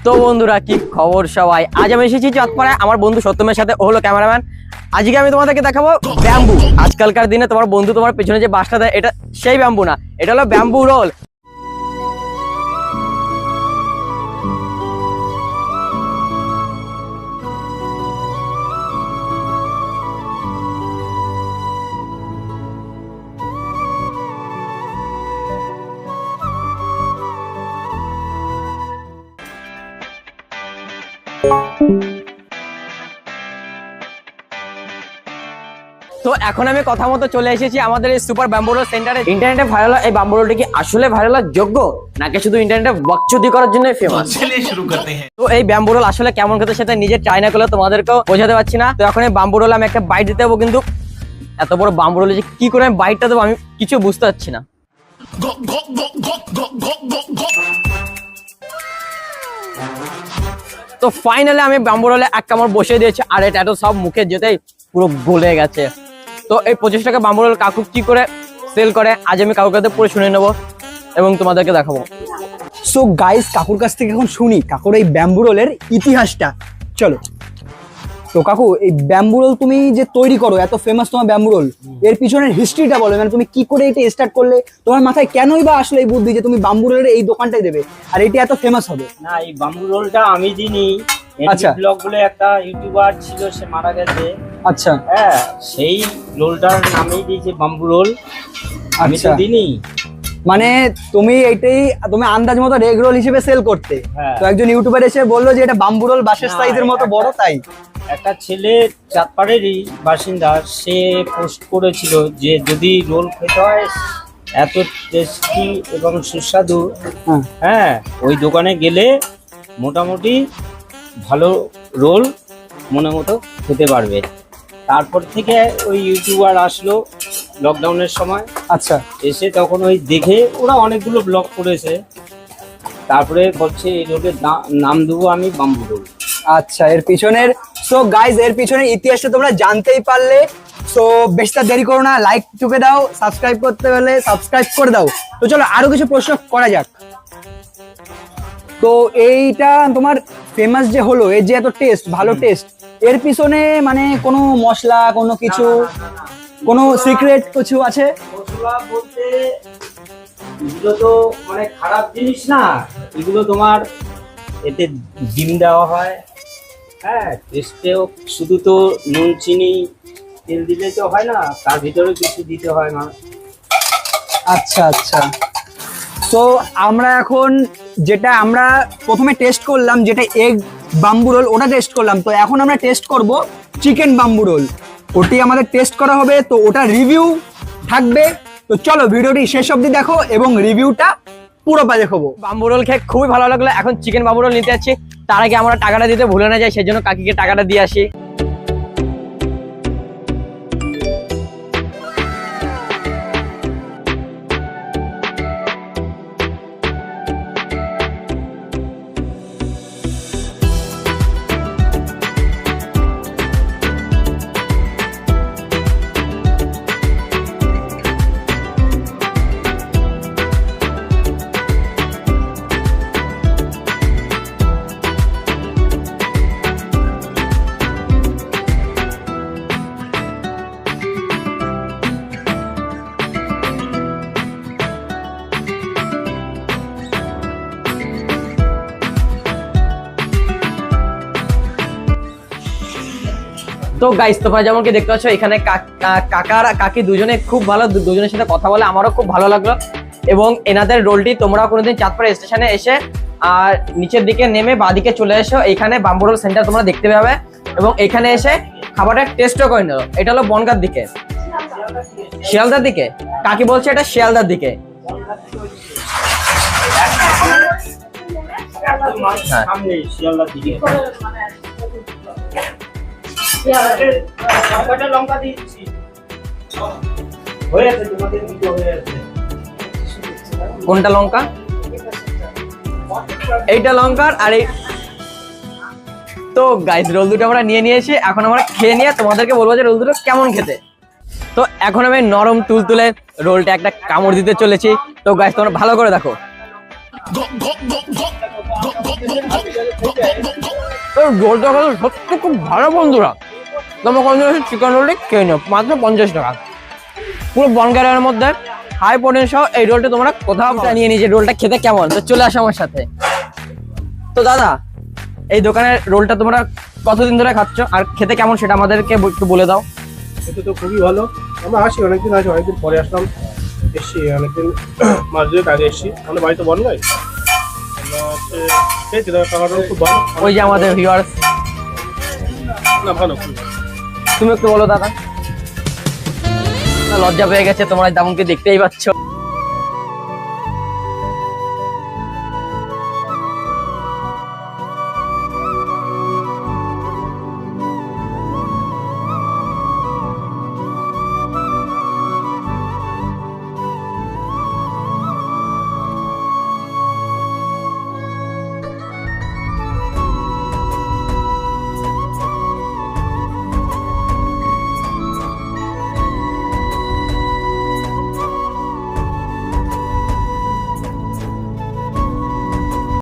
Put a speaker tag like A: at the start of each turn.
A: তো বন্ধুরা কি খবর সবাই, আজ আমি এসেছি চাঁদপাড়ায় আমার বন্ধু সত্যমের সাথে, ও হলো ক্যামেরাম্যান। আজকে আমি তোমাদেরকে দেখাবো ব্যাম্বু। আজকালকার দিনে তোমার বন্ধু তোমার পেছনে যে বাসটা দেয় এটা সেই ব্যাম্বু না, এটা হলো ব্যাম্বু রোল। তো এখন আমি কথা মতো চলে এসেছি আমাদের এই সুপার ব্যাম্বু রোল সেন্টারে। ইন্টারনেটে ভাইরাল এই ব্যাম্বু রোলটা কি আসলে ভাইরাল যোগ্য নাকি শুধু ইন্টারনেটে বকচুদি করার জন্য ফেমাস?
B: চলিয়ে শুরু করতে हैं।
A: তো এই ব্যাম্বু রোল আসলে কেমন খেতে সেটা নিজে ট্রাই না করলে তোমাদেরকেও বোঝাতে পারছি না। তো এখন এই ব্যাম্বু রোল আমি একটা বাইট দিতে হবো, কিন্তু এত বড় ব্যাম্বু রোলে যে কি করে আমি বাইটটা দেবো আমি কিছু বুঝতে পারছি না। তো ফাইনালি আমি ব্যাম্বু রোলে এক কামড় বসিয়ে দিয়েছি, আর এটা তো সব মুখে যেতেই পুরো গলে গেছে। তো এই 25 টাকা ব্যাম্বু রোল কাকু কি করে সেল করে আজ আমি কাকুর কাছে পুরো শুনে নেবো এবং তোমাদেরকে দেখাবো।
C: সো গাইস, কাকুর কাছ থেকে এখন শুনি কাকুর এই ব্যাম্বু রোলের ইতিহাসটা। চলো। তো কাকু, এই ব্যাম্বু রোল তুমি যে তৈরি করো, এত ফেমাস তোমার ব্যাম্বু রোল, এর পিছনের হিস্ট্রিটা বলো। মানে তুমি কি করে এটা স্টার্ট করলে, তোমার মাথায় কেনই বা আসলে এই বুদ্ধি যে তুমি ব্যাম্বু রোলের এই দোকানটাই দেবে আর এটা এত ফেমাস হবে?
D: না, এই বাম্বু রোলটা আমি দিনই।
C: আচ্ছা।
D: ব্লগ বলে একটা ইউটিউবার ছিল, সে মারা গেছে।
C: আচ্ছা
D: হ্যাঁ, সেই রোলটার নামেই দিয়েছে বাম্বু রোল, আমি তো
C: আচ্ছা।
D: দিনই।
C: মানে তুমি এইটাই তুমি আন্দাজ মতো রেগ রোল হিসেবে সেল করতে।
D: হ্যাঁ।
C: তো একজন ইউটিউবার এসে বললো যে এটা বাম্বু রোল বাসের
D: না,
C: সাইজের মতো বড়, তাই
D: একটা ছেলে চাঁদপাড়েরই বাসিন্দা, সে পোস্ট করেছিল যে যদি রোল খেতে হয় এত টেস্টি এবং সুস্বাদু,
C: হ্যাঁ।
D: হ্যাঁ, ওই দোকানে গেলে মোটামুটি ভালো রোল মনে মতো খেতে পারবে। তারপর থেকে ওই ইউটিউবার আসলো লকডাউনের সময়,
C: আচ্ছা
D: এসে তখন ওই দেখে ওরা অনেকগুলো ব্লগ করেছে, তারপরে বলছে এই রোলের নাম দেবো আমি বাম্বু রোল।
C: আচ্ছা। এর পিছনের সো গাইজ, এর পিছনের ইতিহাসটা তোমরা জানতেই পারলে। সো বেশটা দেরি করো না, লাইক টুকে দাও, সাবস্ক্রাইব করতে হলে সাবস্ক্রাইব করে দাও। তো চলো আরো কিছু প্রশ্ন করা যাক। তো এইটা তোমার ফেমাস যে হলো, এর যে এত টেস্ট, ভালো টেস্ট, এর পিছনে মানে কোনো মশলা, কোনো কিছু, কোনো সিক্রেট কিছু আছে?
D: মশলা বলতে এগুলো তো মানে খারাপ জিনিস না, এগুলো তোমার এতে ডিম দেওয়া হয়। হ্যাঁ, টেস্টেও শুধু তো নুন চিনি তেল দিলে তো হয় না, তার ভিতরে কিছু দিতে হয় না।
C: আচ্ছা আচ্ছা। তো আমরা এখন যেটা আমরা প্রথমে টেস্ট করলাম, যেটা এগ বাম্বু রোল, ওটা টেস্ট করলাম। তো এখন আমরা টেস্ট করব চিকেন বাম্বু রোল, ওটি আমাদের টেস্ট করা হবে। তো ওটা রিভিউ থাকবে। তো চলো ভিডিওটি শেষ অবধি দেখো এবং রিভিউটা পুরোটা দেখাবো।
A: বাম্বু রোল খেয়ে খুবই ভালো লাগলো, এখন চিকেন বাম্বু রোল নিতে যাচ্ছি। তার আগে আমরা টাকাটা দিতে ভুলে না যাই, সেই জন্য কাকিকে টাকাটা দিয়ে আসি। তো গাইস, তোমরা যেমন কি দেখতে পাচ্ছ এখানে কাকা আর কাকি দুজনে খুব ভালো, দুজনের সাথে কথা বলে আমারও খুব ভালো লাগলো। এবং এনাদের রোলটি তোমরা কোনোদিন চাঁদপাড়া স্টেশনে এসে আর নিচের দিকে নেমে বাঁদিকে চলে এসো, এইখানে বাম্বু রোল সেন্টার তোমরা দেখতে পাবে এবং এখানে এসে খাবারটা টেস্টও করে নেবো। এটা হলো বনগাঁর দিকে, শিয়ালদার দিকে, কাকি বলছে এটা শিয়ালদার দিকে।
D: সামনে শিয়ালদার দিকে। লঙ্কা দিচ্ছি, হয়ে আছে তোমাদের ভিডিও হয়ে আছে।
A: কোনটা লঙ্কা? এইটা লঙ্কার আর এই। তো গাইস, রোল দুটো আমরা নিয়ে নিয়েছি, এখন আমরা খেয়ে নিয়ে তোমাদেরকে বলবো যে রোল দুটো কেমন খেতে। তো এখন আমি নরম তুলতুলে রোলটা একটা কামড় দিতে চলেছি। তো গাইস, তোমরা ভালো করে দেখো। রোলটা খেলে সত্যি খুব ভালো বন্ধুরা। তোমরা কোনদিন এসে চিকেন রোলটি খেয়ে নিও, মাত্র 50 টাকা। পুরো বনগাঁয়ের মধ্যে হাই প্রোটিন সহ এই রোলটা তোমরা কোথাও নিয়ে নিয়ে যে রোলটা খেতে কেমন, তো চলে আসো আমার সাথে। তো দাদা, এই দোকানের রোলটা তোমরা কতদিন ধরে খাচ্ছ আর খেতে কেমন সেটা আমাদেরকে একটু বলে দাও।
B: এটা তো খুবই ভালো। আমরা আসি অনেকদিন আসি, অনেকদিন পরে আসলাম, এসছি অনেকদিন, মাস দুয়েক আগে এসছি। আমাদের বাড়িতে বন ভাই খেয়েছি, তার খাবারটাও খুব ভালো।
A: ওই যে আমাদের ভিউয়ার্স,
B: না ভালো খুব।
A: তুমি একটু বলো দাদা। লজ্জা পেয়ে গেছে, তোমরা দামুনকে দেখতেই পাচ্ছ।